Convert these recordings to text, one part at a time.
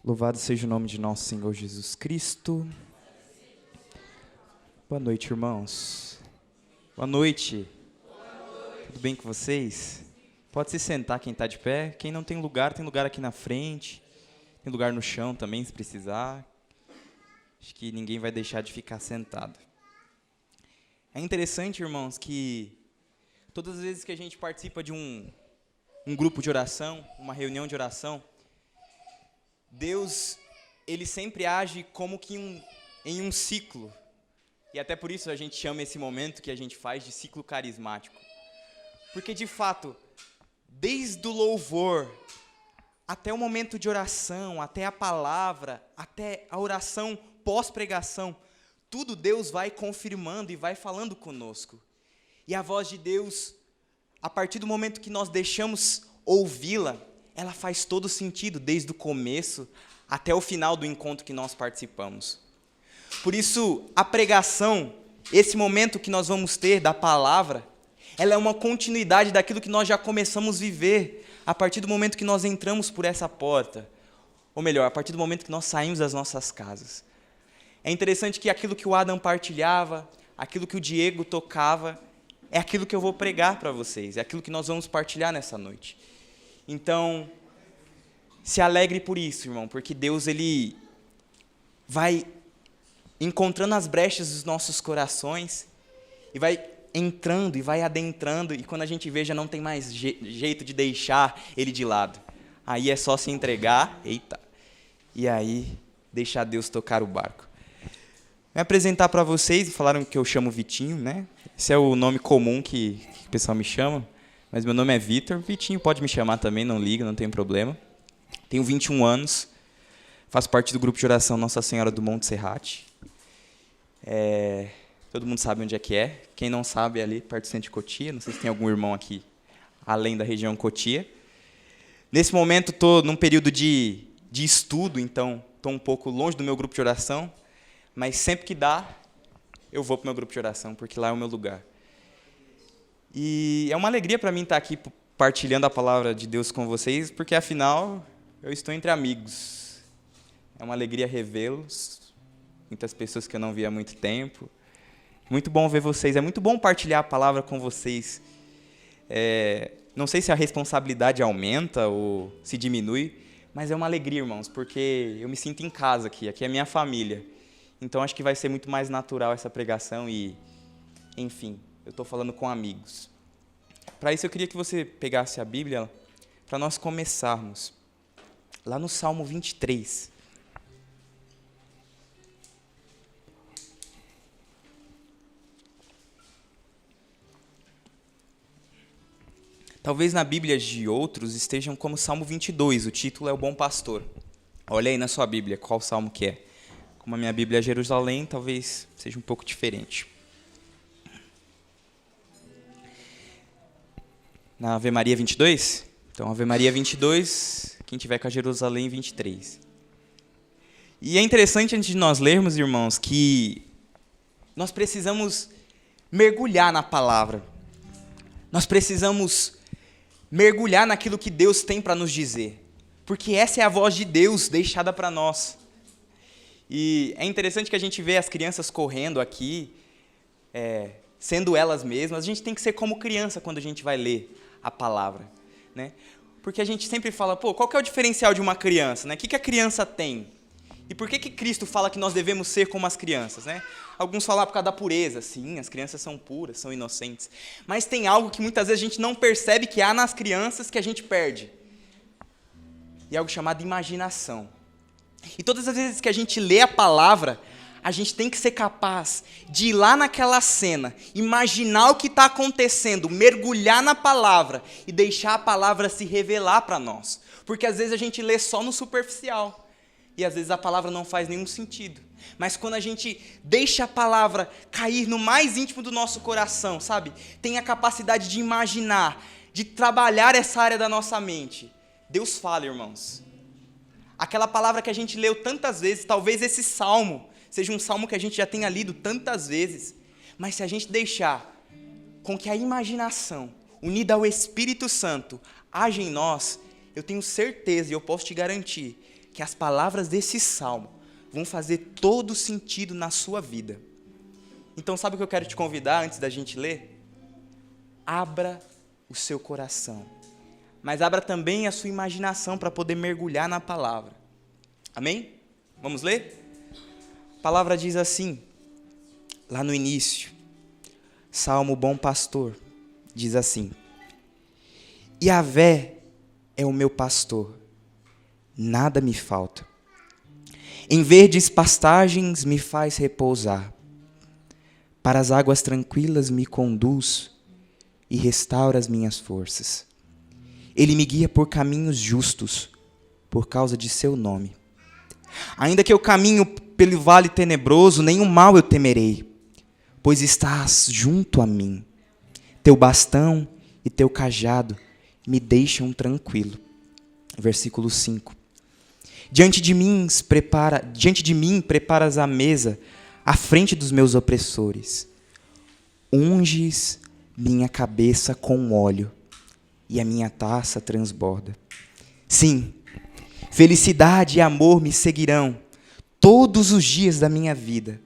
Louvado seja o nome de nosso Senhor Jesus Cristo. Boa noite, irmãos. Boa noite. Tudo bem com vocês? Pode se sentar quem está de pé. Quem não tem lugar aqui na frente. Tem lugar no chão também, se precisar. Acho que ninguém vai deixar de ficar sentado. É interessante, irmãos, que todas as vezes que a gente participa de um grupo de oração, uma reunião de oração, Deus, Ele sempre age como que em um ciclo. E até por isso a gente chama esse momento que a gente faz de ciclo carismático. Porque, de fato, desde o louvor, até o momento de oração, até a palavra, até a oração pós-pregação, tudo Deus vai confirmando e vai falando conosco. E a voz de Deus, a partir do momento que nós deixamos ouvi-la, ela faz todo sentido, desde o começo até o final do encontro que nós participamos. Por isso, a pregação, esse momento que nós vamos ter da palavra, ela é uma continuidade daquilo que nós já começamos a viver a partir do momento que nós entramos por essa porta. Ou melhor, a partir do momento que nós saímos das nossas casas. É interessante que aquilo que o Adam partilhava, aquilo que o Diego tocava, é aquilo que eu vou pregar para vocês, é aquilo que nós vamos partilhar nessa noite. Então, se alegre por isso, irmão, porque Deus, Ele vai encontrando as brechas dos nossos corações e vai entrando e vai adentrando, e quando a gente vê, já não tem mais jeito de deixar Ele de lado. Aí é só se entregar, e aí deixar Deus tocar o barco. Me apresentar para vocês, falaram que eu chamo Vitinho, né? Esse é o nome comum que o pessoal me chama, mas meu nome é Vitor. Vitinho pode me chamar também, não liga, não tem problema. Tenho 21 anos, faço parte do grupo de oração Nossa Senhora do Monte Serrate. Todo mundo sabe onde é que é. Quem não sabe, é ali perto do centro de Cotia. Não sei se tem algum irmão aqui, além da região Cotia. Nesse momento, estou num período de estudo, então estou um pouco longe do meu grupo de oração, mas sempre que dá, eu vou para o meu grupo de oração, porque lá é o meu lugar. E é uma alegria para mim estar aqui partilhando a palavra de Deus com vocês, porque, afinal, eu estou entre amigos. É uma alegria revê-los, muitas pessoas que eu não via há muito tempo. Muito bom ver vocês, é muito bom partilhar a palavra com vocês. Não sei se a responsabilidade aumenta ou se diminui, mas é uma alegria, irmãos, porque eu me sinto em casa aqui é minha família. Então, acho que vai ser muito mais natural essa pregação e, enfim, eu estou falando com amigos. Para isso, eu queria que você pegasse a Bíblia para nós começarmos. Lá no Salmo 23. Talvez na Bíblia de outros estejam como Salmo 22, o título é O Bom Pastor. Olha aí na sua Bíblia qual salmo que é. Como a minha Bíblia é Jerusalém, talvez seja um pouco diferente. Na Ave Maria 22? Então, Ave Maria 22, quem tiver com a Jerusalém 23. E é interessante, antes de nós lermos, irmãos, que nós precisamos mergulhar na palavra. Nós precisamos mergulhar naquilo que Deus tem para nos dizer. Porque essa é a voz de Deus deixada para nós. E é interessante que a gente vê as crianças correndo aqui, sendo elas mesmas. A gente tem que ser como criança quando a gente vai ler a palavra, né? Porque a gente sempre fala, qual que é o diferencial de uma criança, né? O que a criança tem? E por que Cristo fala que nós devemos ser como as crianças, né? Alguns falam por causa da pureza. Sim, as crianças são puras, são inocentes. Mas tem algo que muitas vezes a gente não percebe que há nas crianças que a gente perde. E é algo chamado imaginação. E todas as vezes que a gente lê a palavra, a gente tem que ser capaz de ir lá naquela cena, imaginar o que está acontecendo, mergulhar na palavra e deixar a palavra se revelar para nós. Porque às vezes a gente lê só no superficial e às vezes a palavra não faz nenhum sentido. Mas quando a gente deixa a palavra cair no mais íntimo do nosso coração, sabe? Tem a capacidade de imaginar, de trabalhar essa área da nossa mente. Deus fala, irmãos. Aquela palavra que a gente leu tantas vezes, talvez esse salmo seja um salmo que a gente já tenha lido tantas vezes, mas se a gente deixar com que a imaginação, unida ao Espírito Santo, age em nós, eu tenho certeza e eu posso te garantir que as palavras desse salmo vão fazer todo sentido na sua vida. Então, sabe o que eu quero te convidar antes da gente ler? Abra o seu coração, mas abra também a sua imaginação para poder mergulhar na palavra. Amém? Vamos ler? A palavra diz assim, lá no início, Salmo Bom Pastor, diz assim: Yahvé é o meu pastor, nada me falta. Em verdes pastagens me faz repousar, para as águas tranquilas me conduz e restaura as minhas forças. Ele me guia por caminhos justos, por causa de seu nome. Ainda que eu caminho pelo vale tenebroso, nenhum mal eu temerei, pois estás junto a mim. Teu bastão e teu cajado me deixam tranquilo. Versículo 5. Diante de mim preparas a mesa à frente dos meus opressores. Unges minha cabeça com óleo e a minha taça transborda. Sim, felicidade e amor me seguirão todos os dias da minha vida.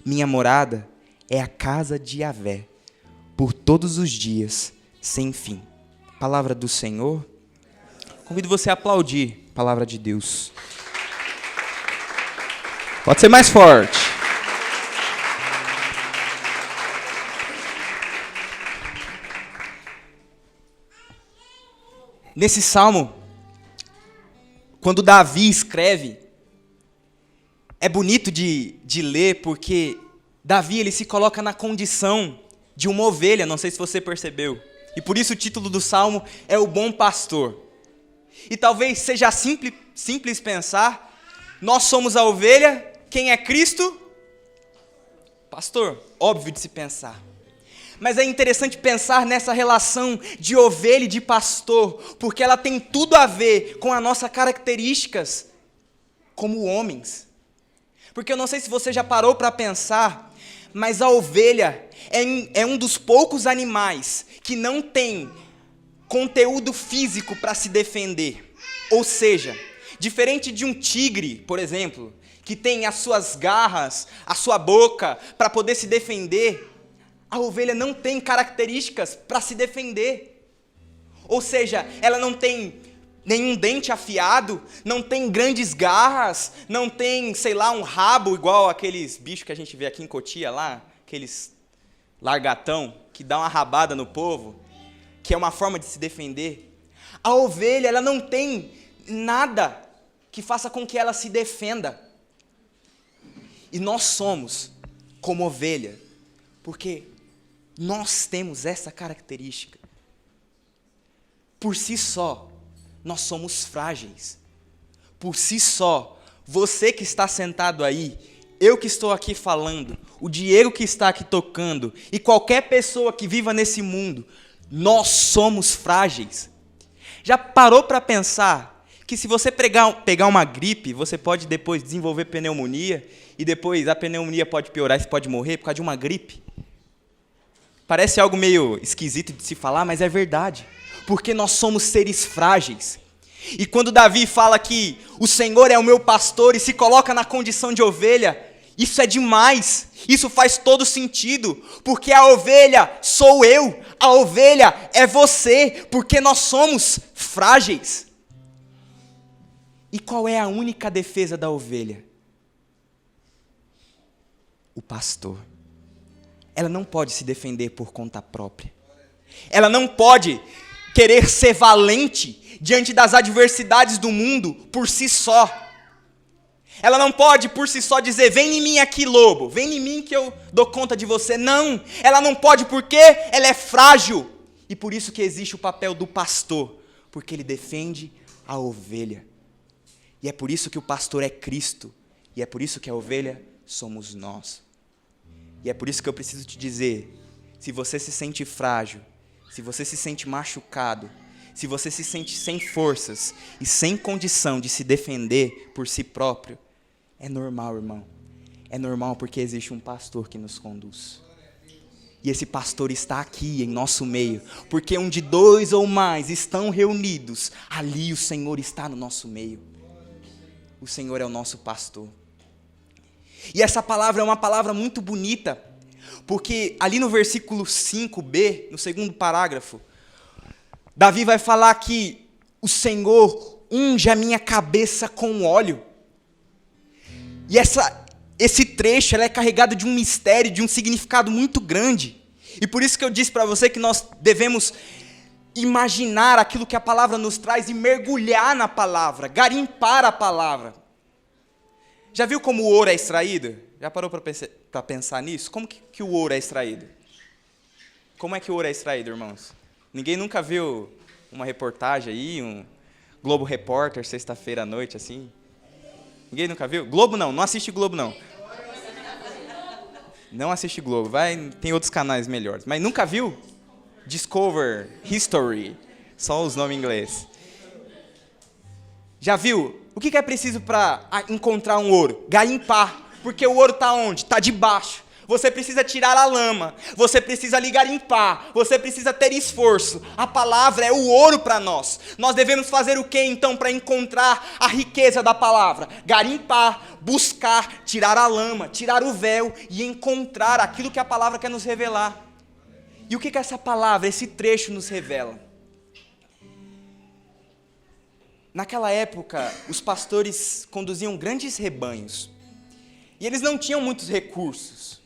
Minha morada é a casa de Yahvé, por todos os dias, sem fim. Palavra do Senhor. Convido você a aplaudir a palavra de Deus. Pode ser mais forte. Nesse salmo, quando Davi escreve, é bonito de ler, porque Davi ele se coloca na condição de uma ovelha, não sei se você percebeu. E por isso o título do salmo é o Bom Pastor. E talvez seja simples pensar, nós somos a ovelha, quem é Cristo? Pastor, óbvio de se pensar. Mas é interessante pensar nessa relação de ovelha e de pastor, porque ela tem tudo a ver com as nossas características como homens. Porque eu não sei se você já parou para pensar, mas a ovelha é um dos poucos animais que não tem conteúdo físico para se defender. Ou seja, diferente de um tigre, por exemplo, que tem as suas garras, a sua boca para poder se defender, a ovelha não tem características para se defender. Ou seja, ela não tem nenhum dente afiado, não tem grandes garras, não tem, sei lá, um rabo igual aqueles bichos que a gente vê aqui em Cotia lá, aqueles largatão que dá uma rabada no povo, que é uma forma de se defender. A ovelha, ela não tem nada que faça com que ela se defenda. E nós somos como ovelha, porque nós temos essa característica. Por si só, nós somos frágeis. Por si só, você que está sentado aí, eu que estou aqui falando, o Diego que está aqui tocando, e qualquer pessoa que viva nesse mundo, nós somos frágeis. Já parou para pensar que se você pegar uma gripe, você pode depois desenvolver pneumonia, e depois a pneumonia pode piorar e você pode morrer por causa de uma gripe? Parece algo meio esquisito de se falar, mas é verdade. Porque nós somos seres frágeis. E quando Davi fala que o Senhor é o meu pastor e se coloca na condição de ovelha, isso é demais. Isso faz todo sentido. Porque a ovelha sou eu, a ovelha é você, porque nós somos frágeis. E qual é a única defesa da ovelha? O pastor. Ela não pode se defender por conta própria. Ela não pode querer ser valente diante das adversidades do mundo por si só. Ela não pode por si só dizer, vem em mim aqui, lobo, vem em mim que eu dou conta de você. Não, ela não pode porque ela é frágil. E por isso que existe o papel do pastor, porque ele defende a ovelha. E é por isso que o pastor é Cristo, e é por isso que a ovelha somos nós. E é por isso que eu preciso te dizer, se você se sente frágil, se você se sente machucado, se você se sente sem forças e sem condição de se defender por si próprio, é normal, irmão. É normal porque existe um pastor que nos conduz. E esse pastor está aqui em nosso meio, porque onde 2 ou mais estão reunidos, ali o Senhor está no nosso meio. o Senhor é o nosso pastor. E essa palavra é uma palavra muito bonita, porque ali no versículo 5b, no segundo parágrafo, Davi vai falar que o Senhor unge a minha cabeça com óleo. E esse trecho é carregado de um mistério, de um significado muito grande. E por isso que eu disse para você que nós devemos imaginar aquilo que a palavra nos traz e mergulhar na palavra, garimpar a palavra. Já viu como o ouro é extraído? Já parou para pensar nisso? Como que o ouro é extraído? Como é que o ouro é extraído, irmãos? Ninguém nunca viu uma reportagem aí, um Globo Repórter, sexta-feira à noite, assim? Ninguém nunca viu? Globo não assiste Globo não. Não assiste Globo, tem outros canais melhores. Mas nunca viu? Discover, History, só os nomes em inglês. Já viu? O que é preciso para encontrar um ouro? Garimpar. Porque o ouro está onde? Está debaixo. Você precisa tirar a lama. Você precisa ali garimpar. Você precisa ter esforço. A palavra é o ouro para nós. Nós devemos fazer o que então para encontrar a riqueza da palavra? Garimpar, buscar, tirar a lama, tirar o véu e encontrar aquilo que a palavra quer nos revelar. E o que essa palavra, esse trecho nos revela? Naquela época, os pastores conduziam grandes rebanhos. E eles não tinham muitos recursos.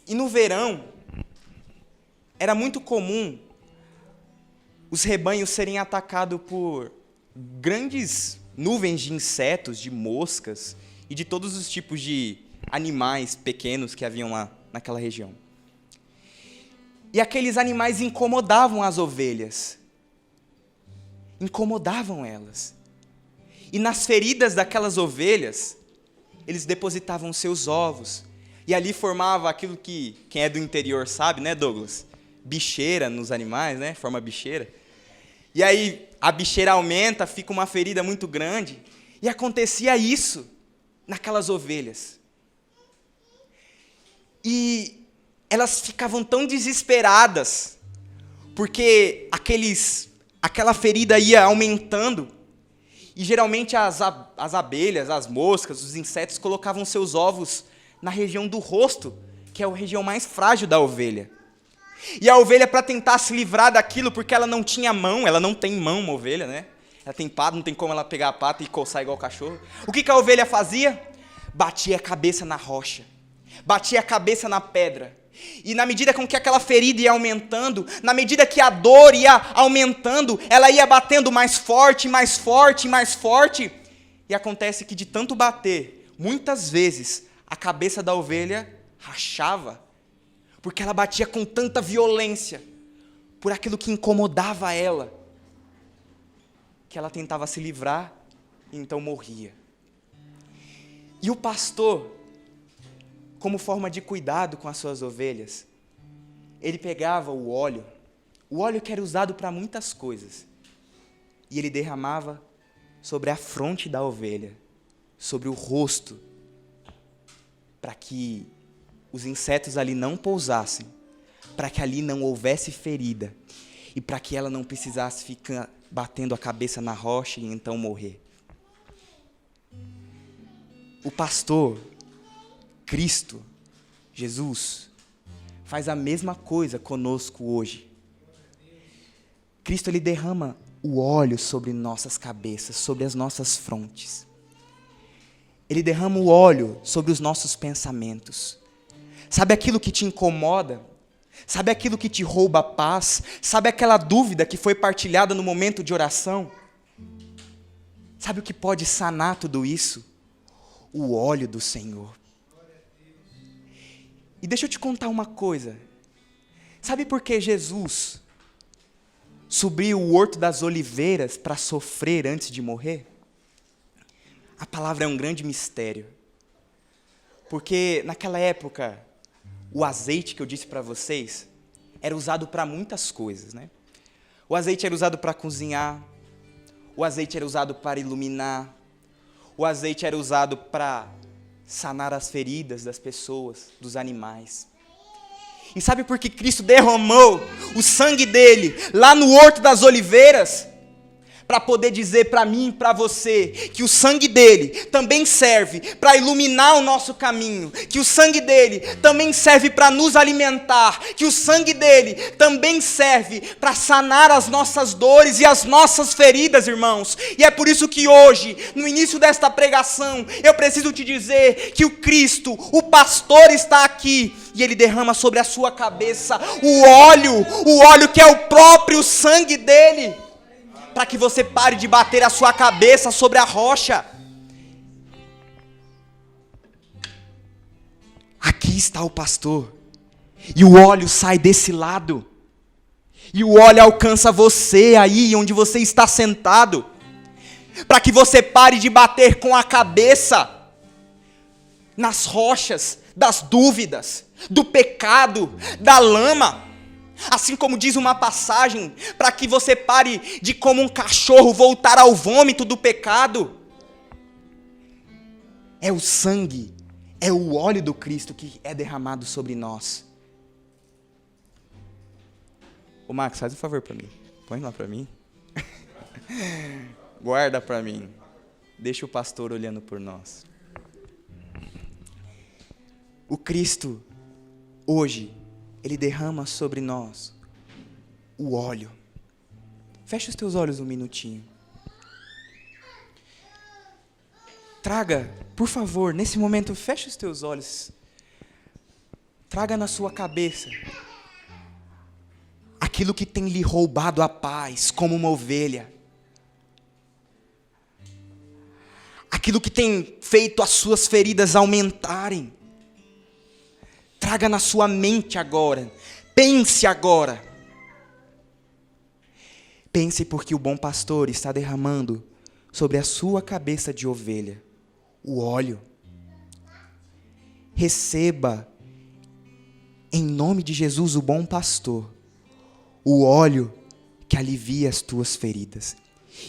E no verão, era muito comum os rebanhos serem atacados por grandes nuvens de insetos, de moscas e de todos os tipos de animais pequenos que haviam lá naquela região. E aqueles animais incomodavam as ovelhas. Incomodavam elas. E nas feridas daquelas ovelhas, eles depositavam seus ovos. E ali formava aquilo que quem é do interior sabe, né, Douglas? Bicheira nos animais, né? Forma bicheira. E aí a bicheira aumenta, fica uma ferida muito grande. E acontecia isso naquelas ovelhas. E elas ficavam tão desesperadas, porque aquela ferida ia aumentando. E geralmente as abelhas, as moscas, os insetos colocavam seus ovos na região do rosto, que é a região mais frágil da ovelha. E a ovelha, para tentar se livrar daquilo, porque ela não tinha mão, ela não tem mão, uma ovelha, né? Ela tem pata, não tem como ela pegar a pata e coçar igual o cachorro. O que a ovelha fazia? Batia a cabeça na rocha, batia a cabeça na pedra. E na medida com que aquela ferida ia aumentando, na medida que a dor ia aumentando, ela ia batendo mais forte, mais forte, mais forte. E acontece que de tanto bater, muitas vezes, a cabeça da ovelha rachava, porque ela batia com tanta violência, por aquilo que incomodava ela, que ela tentava se livrar e então morria. E o pastor, como forma de cuidado com as suas ovelhas, ele pegava o óleo que era usado para muitas coisas, e ele derramava sobre a fronte da ovelha, sobre o rosto, para que os insetos ali não pousassem, para que ali não houvesse ferida, e para que ela não precisasse ficar batendo a cabeça na rocha e então morrer. O pastor, Cristo, Jesus, faz a mesma coisa conosco hoje. Cristo, ele derrama o óleo sobre nossas cabeças, sobre as nossas frontes. Ele derrama o óleo sobre os nossos pensamentos. Sabe aquilo que te incomoda? Sabe aquilo que te rouba a paz? Sabe aquela dúvida que foi partilhada no momento de oração? Sabe o que pode sanar tudo isso? O óleo do Senhor. E deixa eu te contar uma coisa. Sabe por que Jesus subiu o Horto das Oliveiras para sofrer antes de morrer? A palavra é um grande mistério. Porque naquela época, o azeite que eu disse para vocês era usado para muitas coisas, né? O azeite era usado para cozinhar, o azeite era usado para iluminar, o azeite era usado para sanar as feridas das pessoas, dos animais. E sabe por que Cristo derramou o sangue dele lá no Horto das Oliveiras? para poder dizer para mim e para você que o sangue dele também serve para iluminar o nosso caminho, que o sangue dele também serve para nos alimentar, que o sangue dele também serve para sanar as nossas dores e as nossas feridas, irmãos. E é por isso que hoje, no início desta pregação, eu preciso te dizer que o Cristo, o pastor, está aqui e ele derrama sobre a sua cabeça o óleo que é o próprio sangue dele, para que você pare de bater a sua cabeça sobre a rocha. Aqui está o pastor, e o óleo sai desse lado, e o óleo alcança você aí onde você está sentado, para que você pare de bater com a cabeça nas rochas das dúvidas, do pecado, da lama. Assim como diz uma passagem, para que você pare de, como um cachorro, voltar ao vômito do pecado. É o sangue, é o óleo do Cristo que é derramado sobre nós. Ô Max, faz um favor para mim. Põe lá para mim. Guarda para mim. Deixa o pastor olhando por nós. O Cristo, hoje, ele derrama sobre nós o óleo. Fecha os teus olhos um minutinho. Traga, por favor, nesse momento, fecha os teus olhos. Traga na sua cabeça aquilo que tem lhe roubado a paz, como uma ovelha. Aquilo que tem feito as suas feridas aumentarem. Traga na sua mente agora. Pense agora. Pense porque o bom pastor está derramando sobre a sua cabeça de ovelha o óleo. Receba, em nome de Jesus, o bom pastor, o óleo que alivia as tuas feridas.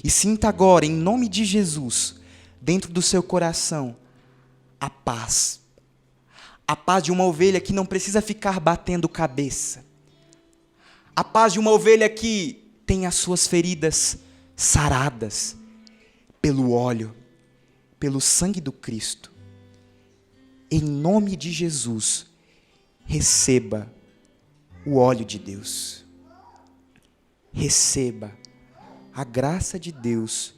E sinta agora, em nome de Jesus, dentro do seu coração, a paz. A paz de uma ovelha que não precisa ficar batendo cabeça. A paz de uma ovelha que tem as suas feridas saradas pelo óleo, pelo sangue do Cristo. Em nome de Jesus, receba o óleo de Deus. Receba a graça de Deus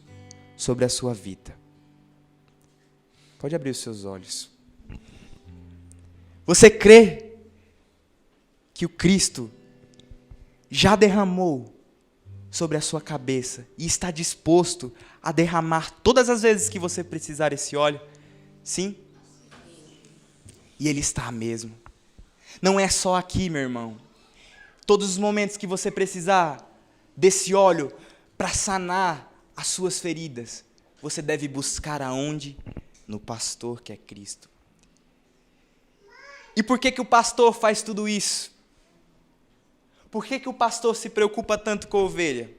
sobre a sua vida. Pode abrir os seus olhos. Você crê que o Cristo já derramou sobre a sua cabeça e está disposto a derramar todas as vezes que você precisar esse óleo? Sim? E Ele está mesmo. Não é só aqui, meu irmão. Todos os momentos que você precisar desse óleo para sanar as suas feridas, você deve buscar aonde? No pastor que é Cristo. E por que o pastor faz tudo isso? Por que o pastor se preocupa tanto com a ovelha?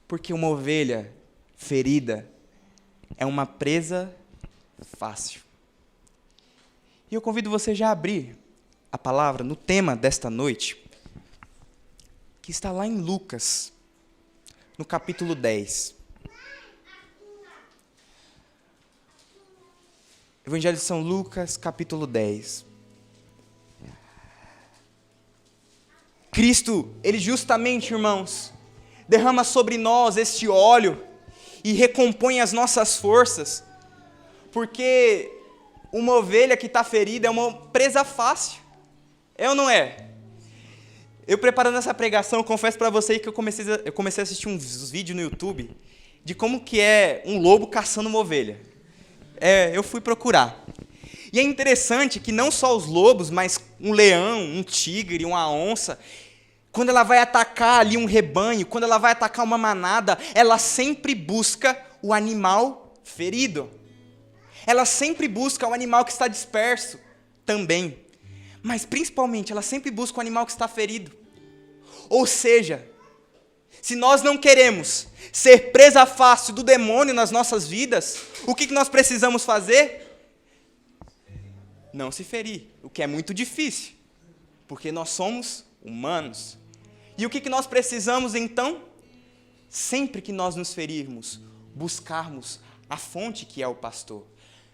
Porque uma ovelha ferida é uma presa fácil. E eu convido você já a abrir a palavra no tema desta noite, que está lá em Lucas, no capítulo 10. Evangelho de São Lucas, capítulo 10. Cristo, Ele justamente, irmãos, derrama sobre nós este óleo e recompõe as nossas forças, porque uma ovelha que está ferida é uma presa fácil, é ou não é? Eu preparando essa pregação, confesso para você que eu comecei a assistir uns vídeos no YouTube de como que é um lobo caçando uma ovelha. Eu fui procurar. E é interessante que não só os lobos, mas um leão, um tigre, uma onça, quando ela vai atacar ali um rebanho, quando ela vai atacar uma manada, ela sempre busca o animal ferido. Ela sempre busca o animal que está disperso também. Mas principalmente, ela sempre busca o animal que está ferido. Ou seja, se nós não queremos ser presa fácil do demônio nas nossas vidas, o que nós precisamos fazer? Não se ferir, o que é muito difícil, porque nós somos humanos. E o que nós precisamos então? sempre que nós nos ferirmos, buscarmos a fonte que é o pastor.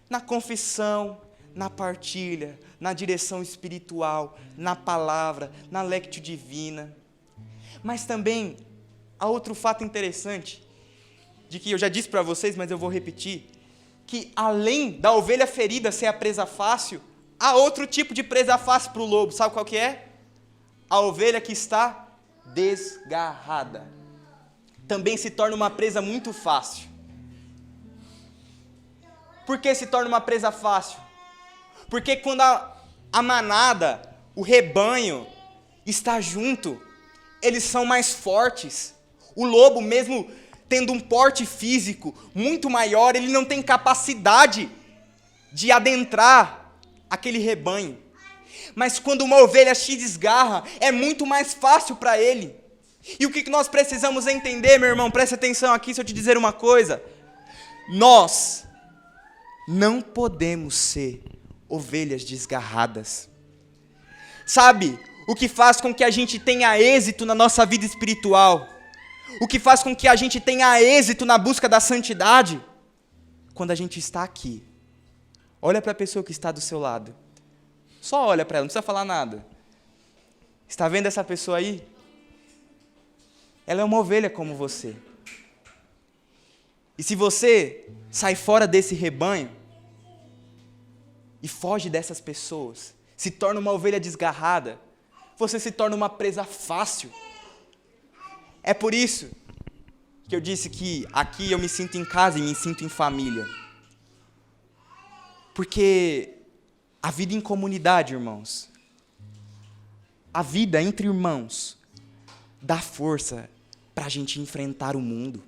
Na confissão, na partilha, na direção espiritual, na palavra, na lectio divina. Mas também há outro fato interessante, de que eu já disse para vocês, mas eu vou repetir, que além da ovelha ferida ser a presa fácil, há outro tipo de presa fácil para o lobo. Sabe qual que é? A ovelha que está desgarrada. Também se torna uma presa muito fácil. Por que se torna uma presa fácil? Porque quando a manada, o rebanho, está junto, eles são mais fortes. O lobo, mesmo tendo um porte físico muito maior, ele não tem capacidade de adentrar aquele rebanho. Mas quando uma ovelha se desgarra, é muito mais fácil para ele. E o que nós precisamos entender, meu irmão? Preste atenção aqui, se eu te dizer uma coisa. Nós não podemos ser ovelhas desgarradas. Sabe, o que faz com que a gente tenha êxito na nossa vida espiritual, o que faz com que a gente tenha êxito na busca da santidade, quando a gente está aqui. Olha para a pessoa que está do seu lado. Só olha para ela, não precisa falar nada. Está vendo essa pessoa aí? Ela é uma ovelha como você. E se você sai fora desse rebanho e foge dessas pessoas, se torna uma ovelha desgarrada, você se torna uma presa fácil. É por isso que eu disse que aqui eu me sinto em casa e me sinto em família. Porque a vida em comunidade, irmãos, a vida entre irmãos, dá força para a gente enfrentar o mundo.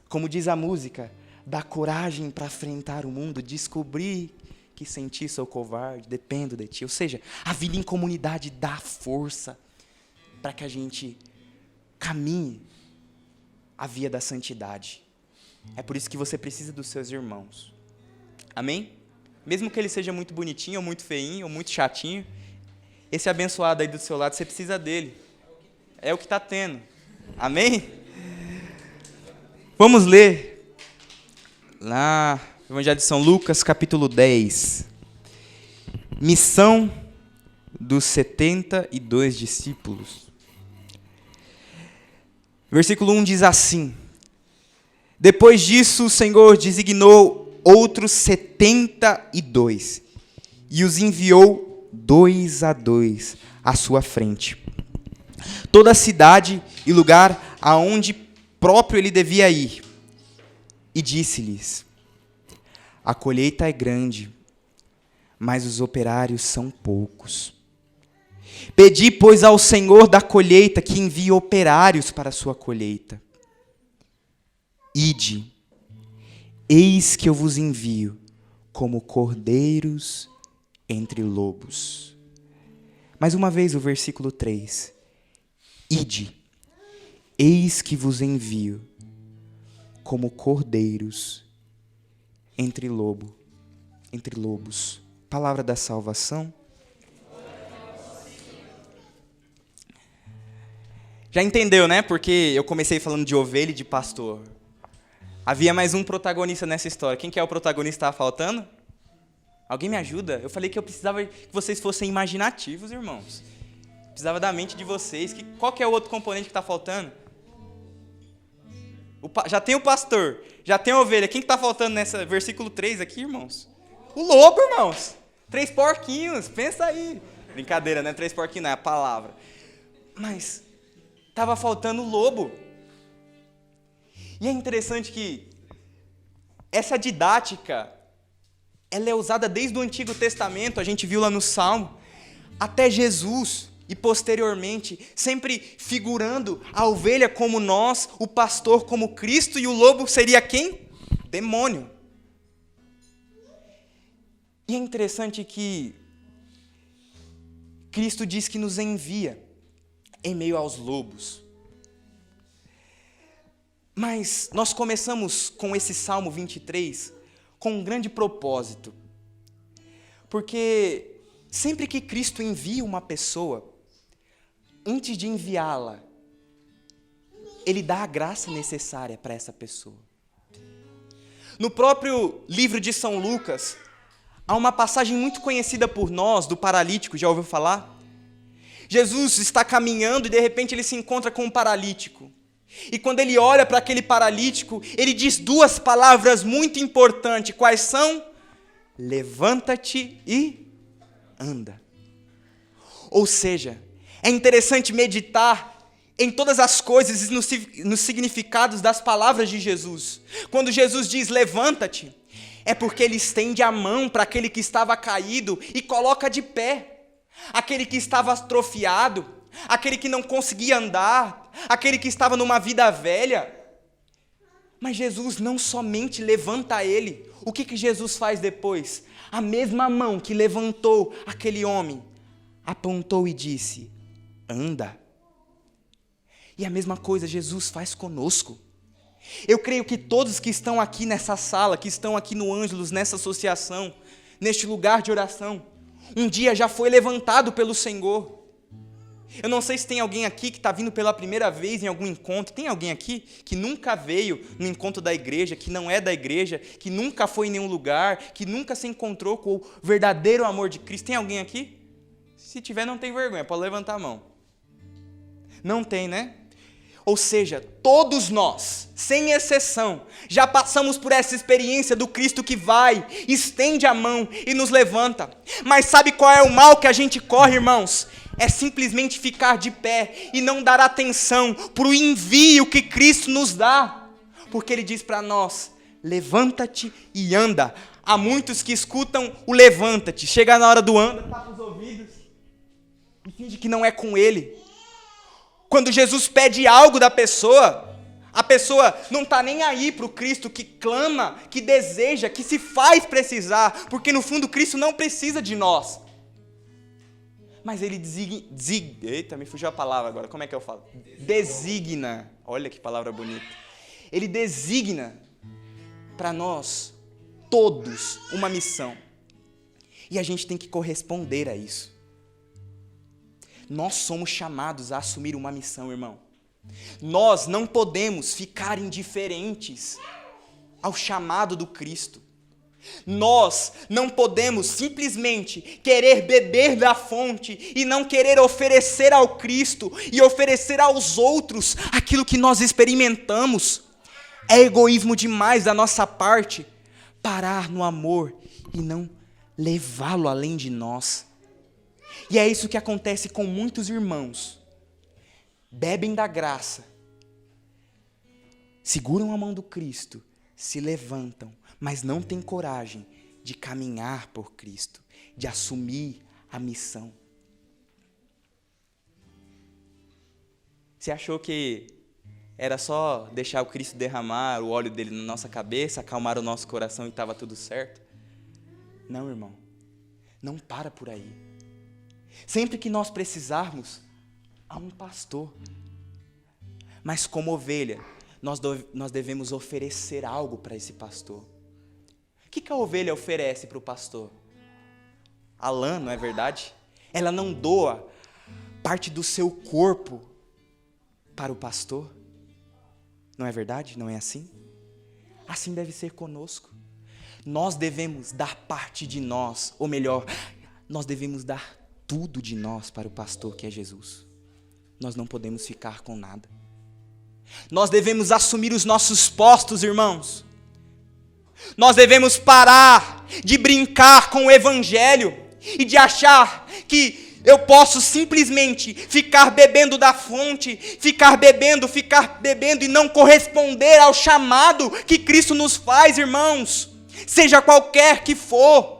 Como diz a música, dá coragem para enfrentar o mundo, descobrir que sem ti sou covarde, dependo de ti. Ou seja, a vida em comunidade dá força para que a gente caminhe a via da santidade. É por isso que você precisa dos seus irmãos. Amém? Mesmo que ele seja muito bonitinho, ou muito feinho, ou muito chatinho, esse abençoado aí do seu lado, você precisa dele. É o que está tendo. Amém? Vamos ler lá, Evangelho de São Lucas, capítulo 10. Missão dos 72 discípulos. Versículo 1 diz assim: Depois disso, o Senhor designou outros 72 e os enviou 2 a 2 à sua frente. Toda a cidade e lugar aonde próprio ele devia ir. E disse-lhes: A colheita é grande, mas os operários são poucos. Pedi, pois, ao Senhor da colheita que envie operários para a sua colheita. Ide, eis que eu vos envio como cordeiros entre lobos. Mais uma vez o versículo 3. Ide, eis que vos envio como cordeiros entre lobos. Palavra da salvação. Já entendeu, né? Porque eu comecei falando de ovelha e de pastor. Havia mais um protagonista nessa história. Quem que é o protagonista que estava faltando? Alguém me ajuda? Eu falei que eu precisava que vocês fossem imaginativos, irmãos. Precisava da mente de vocês. Qual que é o outro componente que está faltando? Já tem o pastor, já tem a ovelha. Quem que está faltando nessa versículo 3 aqui, irmãos? O lobo, irmãos. 3 porquinhos, pensa aí. Brincadeira, né? 3 porquinhos não é a palavra. Mas estava faltando o lobo. E é interessante que essa didática, ela é usada desde o Antigo Testamento, a gente viu lá no Salmo, até Jesus. E posteriormente, sempre figurando a ovelha como nós, o pastor como Cristo, e o lobo seria quem? Demônio. E é interessante que Cristo diz que nos envia em meio aos lobos. Mas nós começamos com esse Salmo 23 com um grande propósito. Porque sempre que Cristo envia uma pessoa, antes de enviá-la, Ele dá a graça necessária para essa pessoa. No próprio livro de São Lucas, há uma passagem muito conhecida por nós, do paralítico, já ouviu falar? Jesus está caminhando e de repente ele se encontra com um paralítico. E quando ele olha para aquele paralítico, ele diz duas palavras muito importantes. Quais são? Levanta-te e anda. Ou seja, é interessante meditar em todas as coisas e nos significados das palavras de Jesus. Quando Jesus diz levanta-te, é porque ele estende a mão para aquele que estava caído e coloca de pé. Aquele que estava atrofiado, aquele que não conseguia andar, aquele que estava numa vida velha. Mas Jesus não somente levanta ele. O que Jesus faz depois? A mesma mão que levantou aquele homem, apontou e disse, anda. E a mesma coisa Jesus faz conosco. Eu creio que todos que estão aqui nessa sala, que estão aqui no Ângelos, nessa associação, neste lugar de oração, um dia já foi levantado pelo Senhor. Eu não sei se tem alguém aqui que está vindo pela primeira vez em algum encontro. Tem alguém aqui que nunca veio no encontro da igreja, que não é da igreja, que nunca foi em nenhum lugar, que nunca se encontrou com o verdadeiro amor de Cristo? Tem alguém aqui? Se tiver, não tem vergonha, pode levantar a mão. Não tem, né? Ou seja, todos nós, sem exceção, já passamos por essa experiência do Cristo que vai, estende a mão e nos levanta. Mas sabe qual é o mal que a gente corre, irmãos? É simplesmente ficar de pé e não dar atenção para o envio que Cristo nos dá. Porque Ele diz para nós, levanta-te e anda. Há muitos que escutam o levanta-te, chega na hora do anda, tapa os ouvidos e finge que não é com Ele. Quando Jesus pede algo da pessoa, a pessoa não está nem aí para o Cristo que clama, que deseja, que se faz precisar, porque no fundo Cristo não precisa de nós. Mas Ele eita, me fugiu a palavra agora, como é que eu falo? Designa, olha que palavra bonita. Ele designa para nós, todos, uma missão. E a gente tem que corresponder a isso. Nós somos chamados a assumir uma missão, irmão. Nós não podemos ficar indiferentes ao chamado do Cristo. Nós não podemos simplesmente querer beber da fonte e não querer oferecer ao Cristo e oferecer aos outros aquilo que nós experimentamos. É egoísmo demais da nossa parte parar no amor e não levá-lo além de nós. E é isso que acontece com muitos irmãos. Bebem da graça, seguram a mão do Cristo, se levantam, mas não têm coragem de caminhar por Cristo, de assumir a missão. Você achou que era só deixar o Cristo derramar o óleo dele na nossa cabeça, acalmar o nosso coração e estava tudo certo? Não, irmão. Não para por aí. Sempre que nós precisarmos, há um pastor. Mas como ovelha, nós devemos oferecer algo para esse pastor. O que a ovelha oferece para o pastor? A lã, não é verdade? Ela não doa parte do seu corpo para o pastor. Não é verdade? Não é assim? Assim deve ser conosco. Nós devemos dar parte de nós, ou melhor, nós devemos dar tudo de nós para o pastor que é Jesus. Nós não podemos ficar com nada. Nós devemos assumir os nossos postos, irmãos. Nós devemos parar de brincar com o evangelho e de achar que eu posso simplesmente ficar bebendo da fonte, ficar bebendo e não corresponder ao chamado que Cristo nos faz, irmãos. Seja qualquer que for.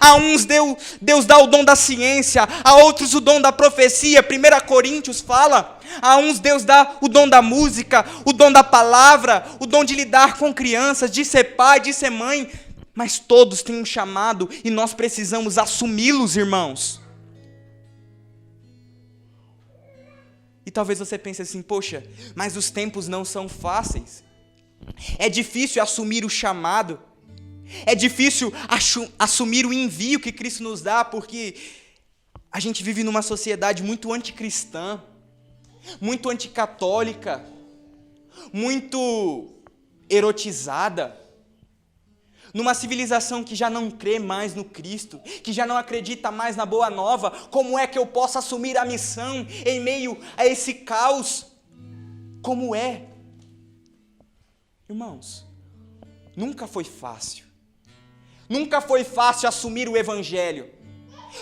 A uns Deus dá o dom da ciência, a outros o dom da profecia. 1 Coríntios fala, a uns Deus dá o dom da música, o dom da palavra, o dom de lidar com crianças, de ser pai, de ser mãe. Mas todos têm um chamado e nós precisamos assumi-los, irmãos. E talvez você pense assim, poxa, mas os tempos não são fáceis. É difícil assumir o chamado. É difícil assumir o envio que Cristo nos dá, porque a gente vive numa sociedade muito anticristã, muito anticatólica. muito erotizada, numa civilização que já não crê mais no Cristo, que já não acredita mais na boa nova, como é que eu posso assumir a missão em meio a esse caos? Como é? Irmãos, nunca foi fácil. Nunca foi fácil assumir o Evangelho.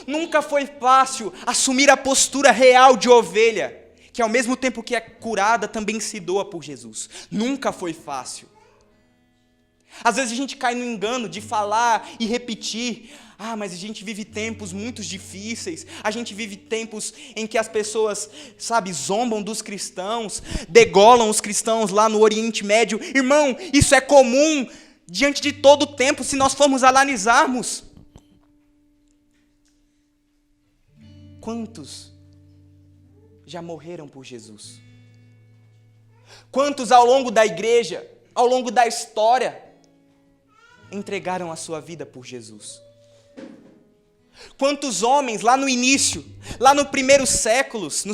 Nunca foi fácil assumir a postura real de ovelha, que ao mesmo tempo que é curada, também se doa por Jesus. Nunca foi fácil. Às vezes a gente cai no engano de falar e repetir, mas a gente vive tempos muito difíceis, a gente vive tempos em que as pessoas, zombam dos cristãos, degolam os cristãos lá no Oriente Médio. Irmão, isso é comum diante de todo o tempo, se nós formos analisarmos. Quantos já morreram por Jesus? Quantos ao longo da igreja, ao longo da história, entregaram a sua vida por Jesus? Quantos homens lá no início, lá nos primeiros séculos,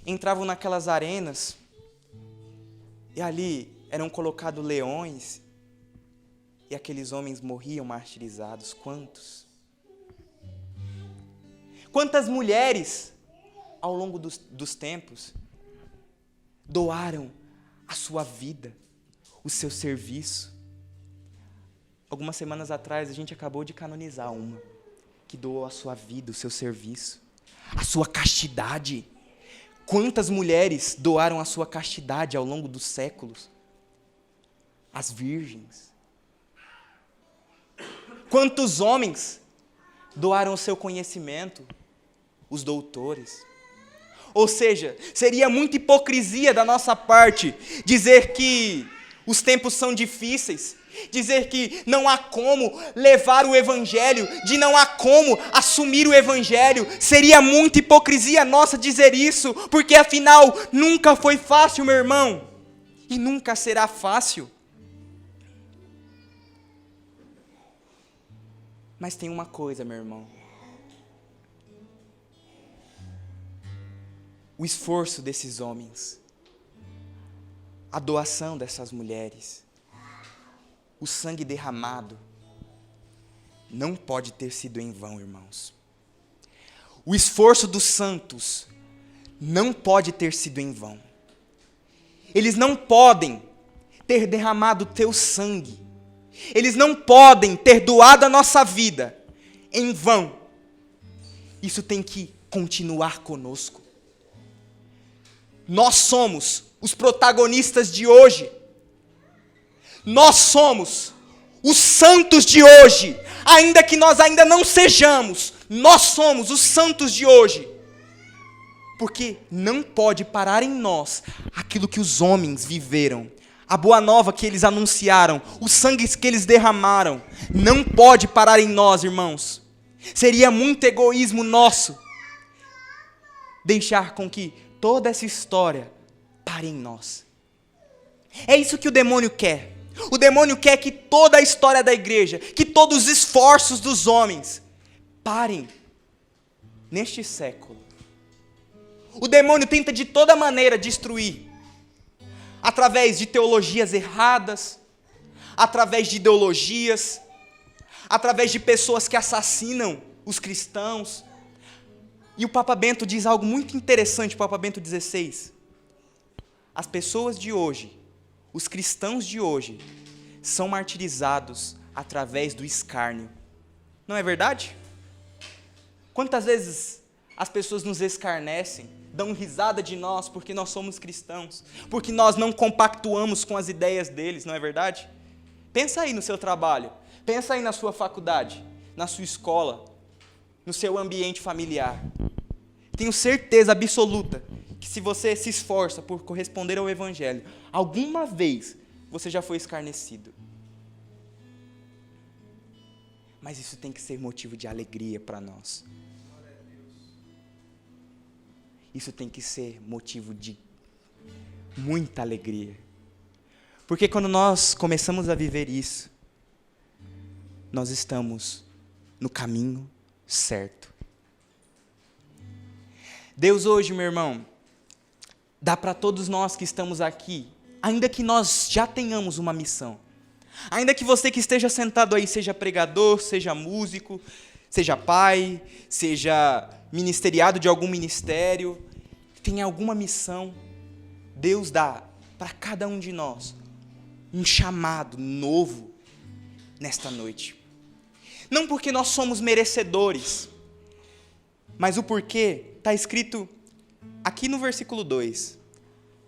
entravam naquelas arenas e ali eram colocados leões e aqueles homens morriam martirizados? Quantos? Quantas mulheres, ao longo dos tempos, doaram a sua vida, o seu serviço? Algumas semanas atrás, a gente acabou de canonizar uma que doou a sua vida, o seu serviço, a sua castidade. Quantas mulheres doaram a sua castidade ao longo dos séculos? As virgens. Quantos homens doaram o seu conhecimento? Os doutores. Ou seja, seria muita hipocrisia da nossa parte dizer que os tempos são difíceis, dizer que não há como levar o Evangelho, de não há como assumir o Evangelho. Seria muita hipocrisia nossa dizer isso, porque afinal nunca foi fácil, meu irmão, e nunca será fácil. Mas tem uma coisa, meu irmão. O esforço desses homens, a doação dessas mulheres, o sangue derramado, não pode ter sido em vão, irmãos. O esforço dos santos não pode ter sido em vão. Eles não podem ter derramado teu sangue. Eles não podem ter doado a nossa vida em vão. Isso tem que continuar conosco. Nós somos os protagonistas de hoje. Nós somos os santos de hoje. Ainda que nós ainda não sejamos, nós somos os santos de hoje. Porque não pode parar em nós aquilo que os homens viveram. A boa nova que eles anunciaram, o sangue que eles derramaram, não pode parar em nós, irmãos. Seria muito egoísmo nosso deixar com que toda essa história pare em nós. É isso que o demônio quer. O demônio quer que toda a história da igreja, que todos os esforços dos homens parem neste século. O demônio tenta de toda maneira destruir, através de teologias erradas, através de ideologias, através de pessoas que assassinam os cristãos. E o Papa Bento diz algo muito interessante, o Papa Bento XVI. As pessoas de hoje, os cristãos de hoje, são martirizados através do escárnio. Não é verdade? Quantas vezes as pessoas nos escarnecem, dão risada de nós porque nós somos cristãos, porque nós não compactuamos com as ideias deles, não é verdade? Pensa aí no seu trabalho, pensa aí na sua faculdade, na sua escola, no seu ambiente familiar. Tenho certeza absoluta que se você se esforça por corresponder ao Evangelho, alguma vez você já foi escarnecido. Mas isso tem que ser motivo de alegria para nós. Isso tem que ser motivo de muita alegria. Porque quando nós começamos a viver isso, nós estamos no caminho certo. Deus hoje, meu irmão, dá para todos nós que estamos aqui, ainda que nós já tenhamos uma missão. Ainda que você que esteja sentado aí seja pregador, seja músico, seja pai, seja ministeriado de algum ministério, tenha alguma missão, Deus dá para cada um de nós um chamado novo nesta noite. Não porque nós somos merecedores, mas o porquê está escrito aqui no versículo 2.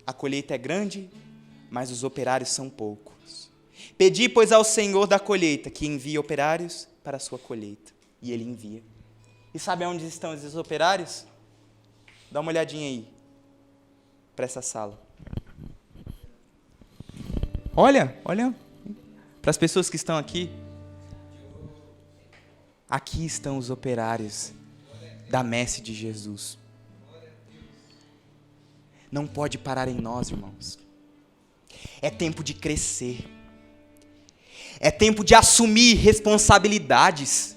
A colheita é grande, mas os operários são poucos. Pedi, pois, ao Senhor da colheita que envie operários para a sua colheita. E Ele envia. E sabe onde estão esses operários? Dá uma olhadinha aí para essa sala. Olha para as pessoas que estão aqui. Aqui estão os operários da messe de Jesus. Não pode parar em nós, irmãos. É tempo de crescer. É tempo de assumir responsabilidades.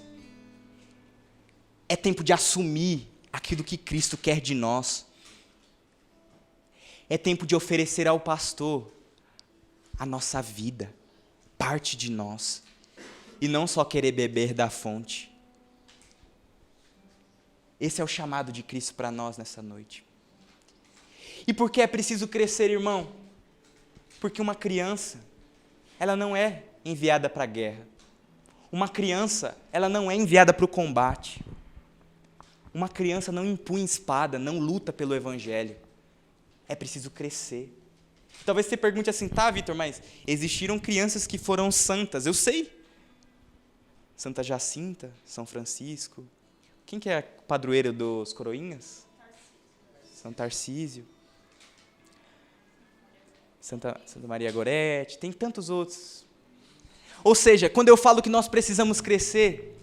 É tempo de assumir aquilo que Cristo quer de nós. É tempo de oferecer ao pastor a nossa vida, parte de nós, e não só querer beber da fonte. Esse é o chamado de Cristo para nós nessa noite. E por que é preciso crescer, irmão? Porque uma criança, ela não é enviada para a guerra. Uma criança, ela não é enviada para o combate. Uma criança não empunha espada, não luta pelo evangelho. É preciso crescer. Talvez você pergunte assim, tá, Vitor, mas existiram crianças que foram santas. Eu sei. Santa Jacinta, São Francisco. Quem que é padroeiro dos coroinhas? São Tarcísio. Santa Maria Gorete. Tem tantos outros. Ou seja, quando eu falo que nós precisamos crescer,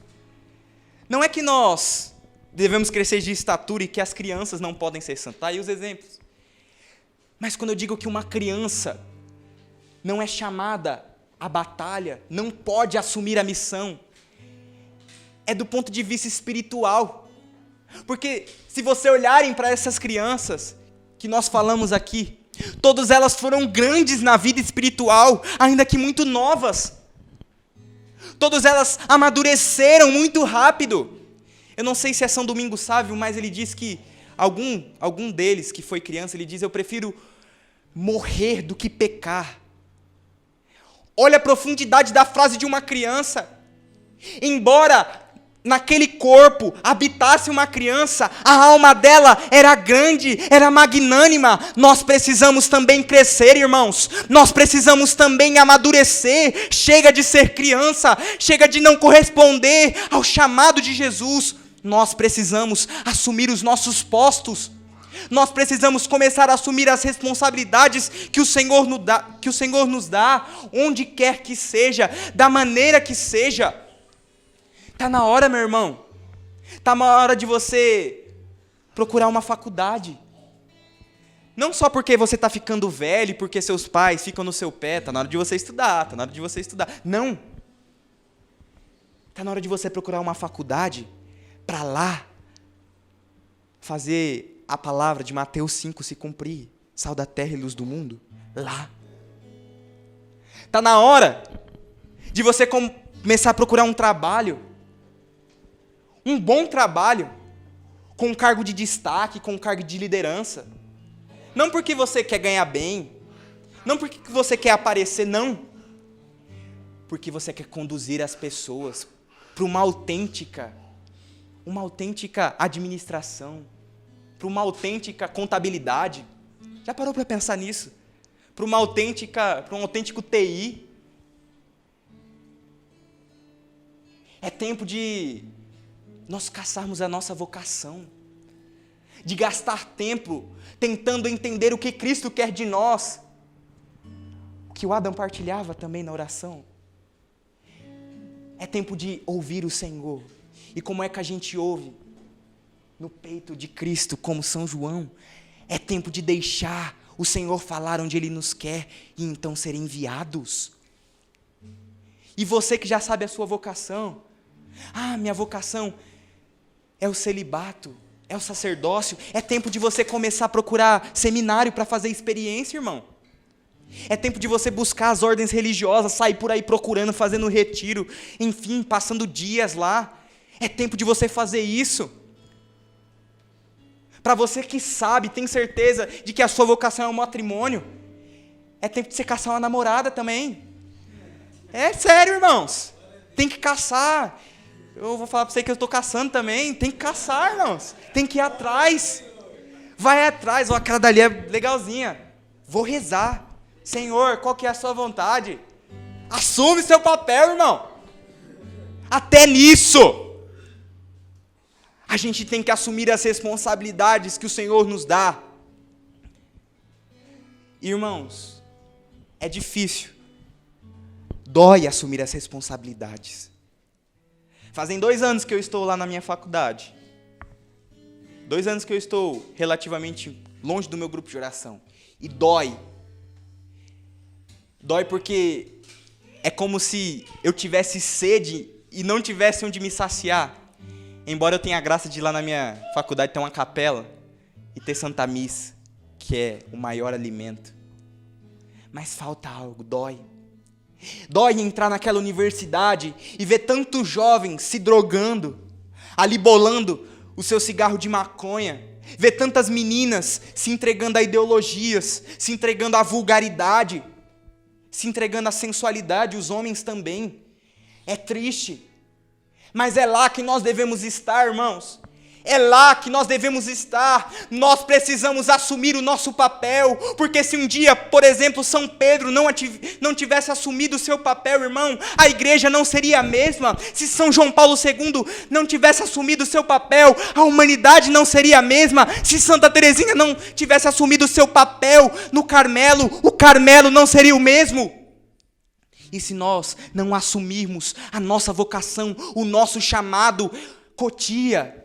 não é que nós devemos crescer de estatura e que as crianças não podem ser santas. Tá aí os exemplos. Mas quando eu digo que uma criança não é chamada à batalha, não pode assumir a missão, é do ponto de vista espiritual. Porque se você olharem para essas crianças que nós falamos aqui, todas elas foram grandes na vida espiritual, ainda que muito novas. Todas elas amadureceram muito rápido. Eu não sei se é São Domingos Sávio, mas ele diz que algum deles que foi criança, ele diz, eu prefiro morrer do que pecar. Olha a profundidade da frase de uma criança. Embora naquele corpo habitasse uma criança, a alma dela era grande, era magnânima. Nós precisamos também crescer, irmãos. Nós precisamos também amadurecer. Chega de ser criança, chega de não corresponder ao chamado de Jesus. Nós precisamos assumir os nossos postos. Nós precisamos começar a assumir as responsabilidades que o Senhor nos dá, onde quer que seja, da maneira que seja. Está na hora, meu irmão. Está na hora de você procurar uma faculdade. Não só porque você está ficando velho, porque seus pais ficam no seu pé. Está na hora de você estudar, está na hora de você estudar. Não. Está na hora de você procurar uma faculdade para lá fazer a palavra de Mateus 5 se cumprir. Sal da terra e luz do mundo. Lá. Está na hora de você começar a procurar um trabalho. Um bom trabalho, com um cargo de destaque, com um cargo de liderança. Não porque você quer ganhar bem, não porque você quer aparecer, não. Porque você quer conduzir as pessoas para uma autêntica administração, para uma autêntica contabilidade. Já parou para pensar nisso? Para um autêntico TI. É tempo de nós caçarmos a nossa vocação, de gastar tempo tentando entender o que Cristo quer de nós, o que o Adam partilhava também na oração. É tempo de ouvir o Senhor. E como é que a gente ouve? No peito de Cristo, como São João. É tempo de deixar o Senhor falar onde Ele nos quer e então ser enviados. E você que já sabe a sua vocação, minha vocação é o celibato. É o sacerdócio. É tempo de você começar a procurar seminário para fazer experiência, irmão. É tempo de você buscar as ordens religiosas, sair por aí procurando, fazendo retiro, enfim, passando dias lá. É tempo de você fazer isso. Para você que sabe, tem certeza de que a sua vocação é o matrimônio, é tempo de você caçar uma namorada também. É sério, irmãos. Tem que caçar. Eu vou falar para você que eu estou caçando também. Tem que caçar, irmãos. Tem que ir atrás. Vai atrás. Ó, aquela dali é legalzinha. Vou rezar. Senhor, qual que é a sua vontade? Assume seu papel, irmão. Até nisso. A gente tem que assumir as responsabilidades que o Senhor nos dá. Irmãos, é difícil. Dói assumir as responsabilidades. Fazem 2 anos que eu estou lá na minha faculdade. 2 anos que eu estou relativamente longe do meu grupo de oração. E dói. Dói porque é como se eu tivesse sede e não tivesse onde me saciar. Embora eu tenha a graça de ir lá na minha faculdade ter uma capela e ter Santa Missa, que é o maior alimento. Mas falta algo, dói. Dói entrar naquela universidade e ver tantos jovens se drogando, ali bolando o seu cigarro de maconha, ver tantas meninas se entregando a ideologias, se entregando à vulgaridade, se entregando à sensualidade, os homens também. É triste, mas é lá que nós devemos estar, irmãos. É lá que nós devemos estar. Nós precisamos assumir o nosso papel, porque se um dia, por exemplo, São Pedro não tivesse assumido o seu papel, irmão, a igreja não seria a mesma. Se São João Paulo II não tivesse assumido o seu papel, a humanidade não seria a mesma. Se Santa Teresinha não tivesse assumido o seu papel no Carmelo, o Carmelo não seria o mesmo. E se nós não assumirmos a nossa vocação, o nosso chamado, Cotia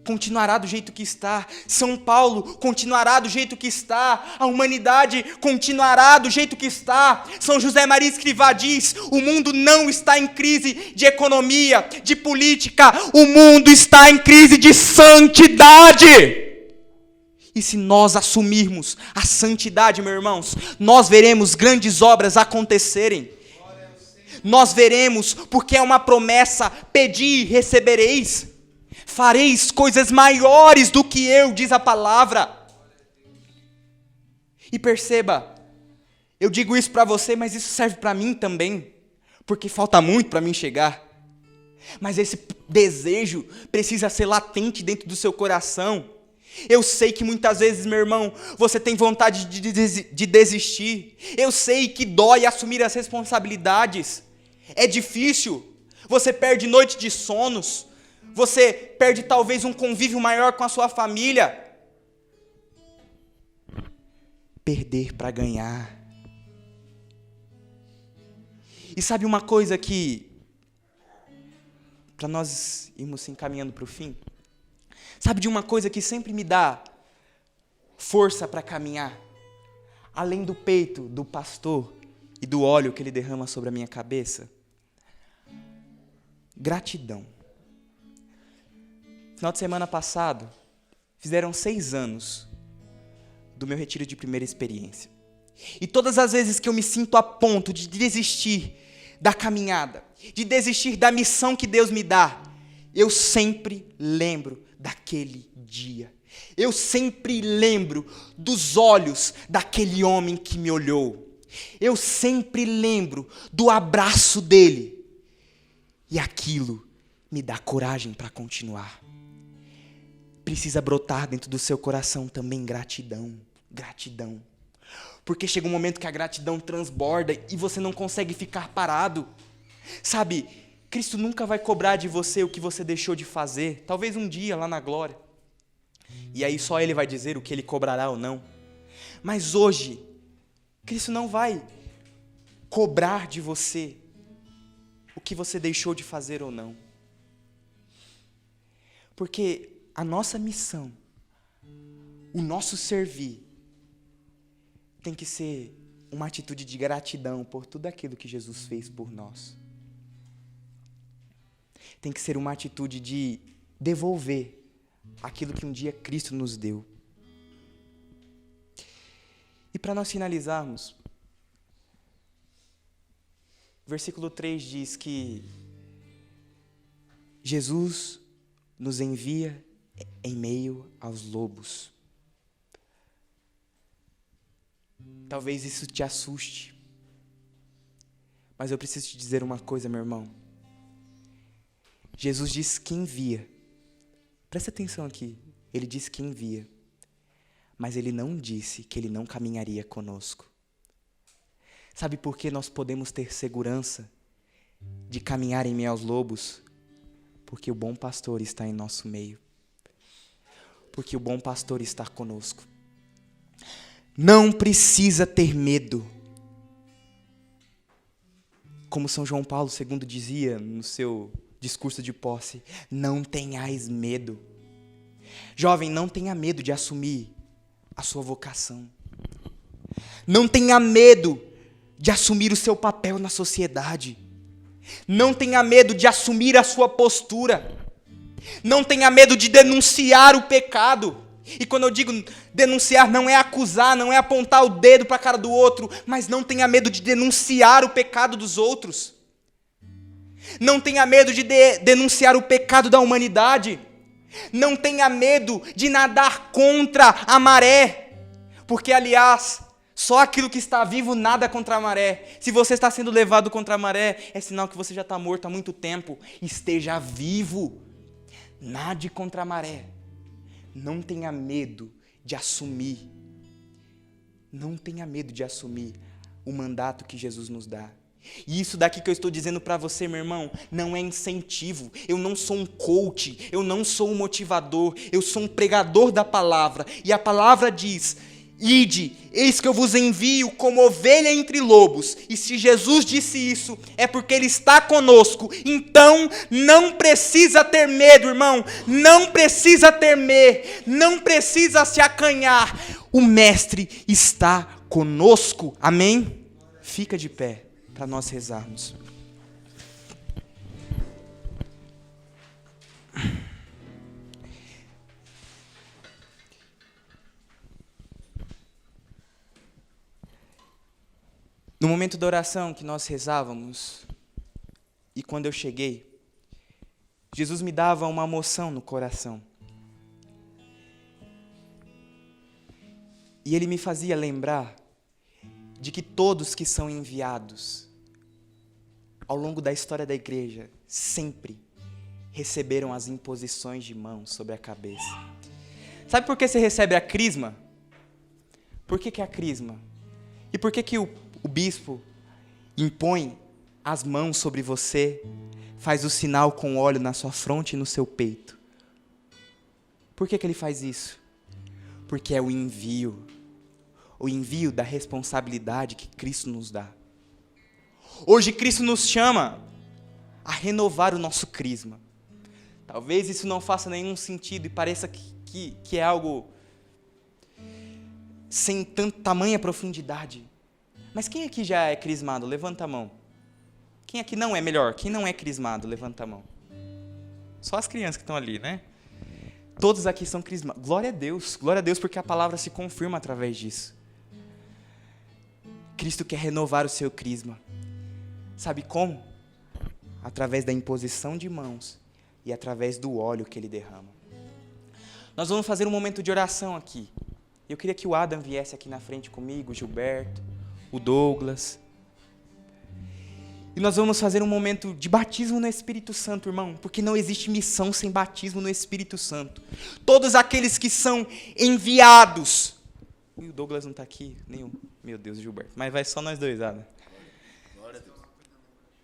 continuará do jeito que está, São Paulo continuará do jeito que está, a humanidade continuará do jeito que está. São José Maria Escrivá diz: o mundo não está em crise de economia, de política, o mundo está em crise de santidade. E se nós assumirmos a santidade, meus irmãos, nós veremos grandes obras acontecerem. Nós veremos, porque é uma promessa: pedi e recebereis. Fareis coisas maiores do que eu, diz a palavra. E perceba, eu digo isso para você, mas isso serve para mim também, porque falta muito para mim chegar. Mas esse desejo precisa ser latente dentro do seu coração. Eu sei que muitas vezes, meu irmão, você tem vontade de desistir. Eu sei que dói assumir as responsabilidades. É difícil. Você perde noite de sonos. Você perde talvez um convívio maior com a sua família. Perder para ganhar. E sabe uma coisa que, para nós irmos se encaminhando para o fim, sabe de uma coisa que sempre me dá força para caminhar? Além do peito do pastor e do óleo que ele derrama sobre a minha cabeça? Gratidão. Final de semana passado, fizeram 6 anos do meu retiro de primeira experiência. E todas as vezes que eu me sinto a ponto de desistir da caminhada, de desistir da missão que Deus me dá, eu sempre lembro daquele dia. Eu sempre lembro dos olhos daquele homem que me olhou. Eu sempre lembro do abraço dele. E aquilo me dá coragem para continuar. Precisa brotar dentro do seu coração também gratidão. Gratidão. Porque chega um momento que a gratidão transborda e você não consegue ficar parado. Sabe, Cristo nunca vai cobrar de você o que você deixou de fazer. Talvez um dia lá na glória. E aí só Ele vai dizer o que Ele cobrará ou não. Mas hoje, Cristo não vai cobrar de você o que você deixou de fazer ou não. Porque a nossa missão, o nosso servir, tem que ser uma atitude de gratidão por tudo aquilo que Jesus fez por nós. Tem que ser uma atitude de devolver aquilo que um dia Cristo nos deu. E para nós finalizarmos, o versículo 3 diz que Jesus nos envia em meio aos lobos. Talvez isso te assuste, mas eu preciso te dizer uma coisa, meu irmão. Jesus diz que envia. Presta atenção aqui. Ele disse que envia. Mas ele não disse que ele não caminharia conosco. Sabe por que nós podemos ter segurança de caminhar em meio aos lobos? Porque o bom pastor está em nosso meio. Porque o bom pastor está conosco. Não precisa ter medo. Como São João Paulo II dizia no seu discurso de posse, não tenhais medo. Jovem, não tenha medo de assumir a sua vocação. Não tenha medo de assumir o seu papel na sociedade. Não tenha medo de assumir a sua postura. Não tenha medo de denunciar o pecado. E quando eu digo denunciar, não é acusar, não é apontar o dedo para a cara do outro, mas não tenha medo de denunciar o pecado dos outros. Não tenha medo de denunciar o pecado da humanidade. Não tenha medo de nadar contra a maré. Porque, aliás, só aquilo que está vivo nada contra a maré. Se você está sendo levado contra a maré, é sinal que você já está morto há muito tempo. Esteja vivo. Nade contra a maré. Não tenha medo de assumir. Não tenha medo de assumir o mandato que Jesus nos dá. E isso daqui que eu estou dizendo para você, meu irmão, não é incentivo. Eu não sou um coach, eu não sou um motivador, eu sou um pregador da palavra. E a palavra diz: ide, eis que eu vos envio como ovelha entre lobos. E se Jesus disse isso, é porque Ele está conosco. Então, não precisa ter medo, irmão. Não precisa temer. Não precisa se acanhar. O Mestre está conosco. Amém? Fica de pé para nós rezarmos. No momento da oração que nós rezávamos, e quando eu cheguei, Jesus me dava uma emoção no coração. E Ele me fazia lembrar de que todos que são enviados ao longo da história da igreja sempre receberam as imposições de mãos sobre a cabeça. Sabe por que você recebe a crisma? Por que é a crisma? E por que o bispo impõe as mãos sobre você, faz o sinal com óleo na sua fronte e no seu peito? Por que ele faz isso? Porque é o envio da responsabilidade que Cristo nos dá. Hoje Cristo nos chama a renovar o nosso crisma. Talvez isso não faça nenhum sentido e pareça que é algo sem tamanha profundidade. Mas quem aqui já é crismado? Levanta a mão. Quem aqui não é melhor? Quem não é crismado? Levanta a mão. Só as crianças que estão ali, né? Todos aqui são crismados. Glória a Deus, porque a palavra se confirma através disso. Cristo quer renovar o seu crisma. Sabe como? Através da imposição de mãos e através do óleo que Ele derrama. Nós vamos fazer um momento de oração aqui. Eu queria que o Adam viesse aqui na frente comigo, o Gilberto, o Douglas. E nós vamos fazer um momento de batismo no Espírito Santo, irmão, porque não existe missão sem batismo no Espírito Santo. Todos aqueles que são enviados. E o Douglas não está aqui, nenhum. Meu Deus, Gilberto. Mas vai só nós dois, Adam. Glória a Deus. Não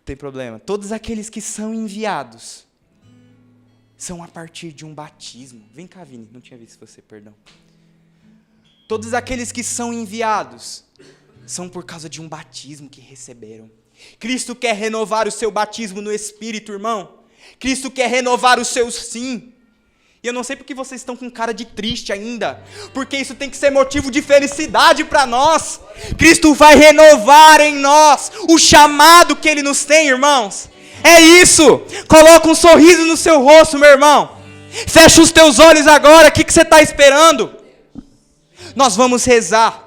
tem problema. Todos aqueles que são enviados são a partir de um batismo. Vem cá, Vini. Não tinha visto você, perdão. Todos aqueles que são enviados são por causa de um batismo que receberam. Cristo quer renovar o seu batismo no Espírito, irmão. Cristo quer renovar o seu sim. E eu não sei porque vocês estão com cara de triste ainda, porque isso tem que ser motivo de felicidade para nós. Cristo vai renovar em nós o chamado que Ele nos tem, irmãos. É isso. Coloca um sorriso no seu rosto, meu irmão. Fecha os teus olhos agora, o que você está esperando? Nós vamos rezar.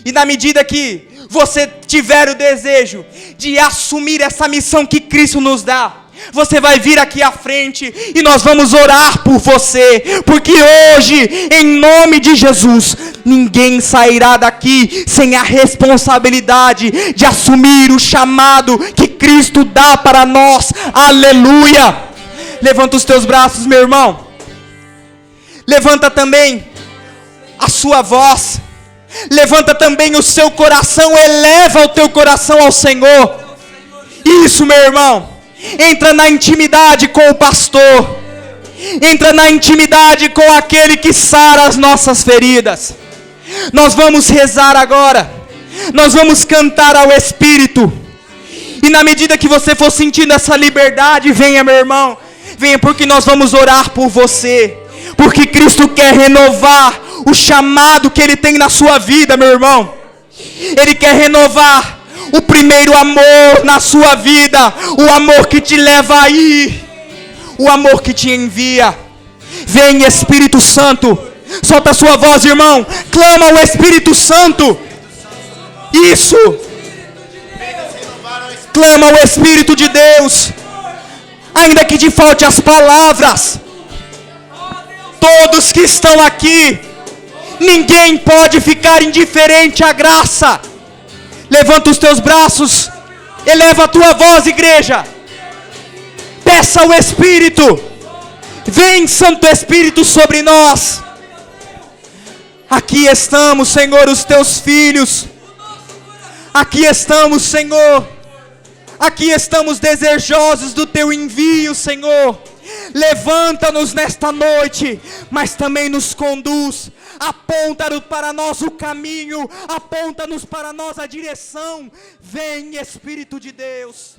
E na medida que você tiver o desejo de assumir essa missão que Cristo nos dá, você vai vir aqui à frente e nós vamos orar por você, porque hoje, em nome de Jesus, ninguém sairá daqui sem a responsabilidade de assumir o chamado que Cristo dá para nós. Aleluia! Levanta os teus braços, meu irmão. Levanta também a sua voz. Levanta também o seu coração. Eleva o teu coração ao Senhor. Isso, meu irmão. Entra na intimidade com o pastor. Entra na intimidade com aquele que sara as nossas feridas. Nós vamos rezar agora. Nós vamos cantar ao Espírito. E na medida que você for sentindo essa liberdade, venha, meu irmão. Venha, porque nós vamos orar por você. Porque Cristo quer renovar o chamado que Ele tem na sua vida, meu irmão. Ele quer renovar o primeiro amor na sua vida. O amor que te leva a ir. O amor que te envia. Vem, Espírito Santo. Solta a sua voz, irmão. Clama o Espírito Santo. Isso. Clama o Espírito de Deus. Ainda que te falte as palavras. Todos que estão aqui, ninguém pode ficar indiferente à graça. Levanta os teus braços, eleva a tua voz, igreja. Peça ao Espírito. Vem, Santo Espírito, sobre nós. Aqui estamos, Senhor, os teus filhos. Aqui estamos, Senhor. Aqui estamos desejosos do teu envio, Senhor. Levanta-nos nesta noite, mas também nos conduz. Aponta-nos para nós o caminho, aponta-nos para nós a direção. Vem, Espírito de Deus.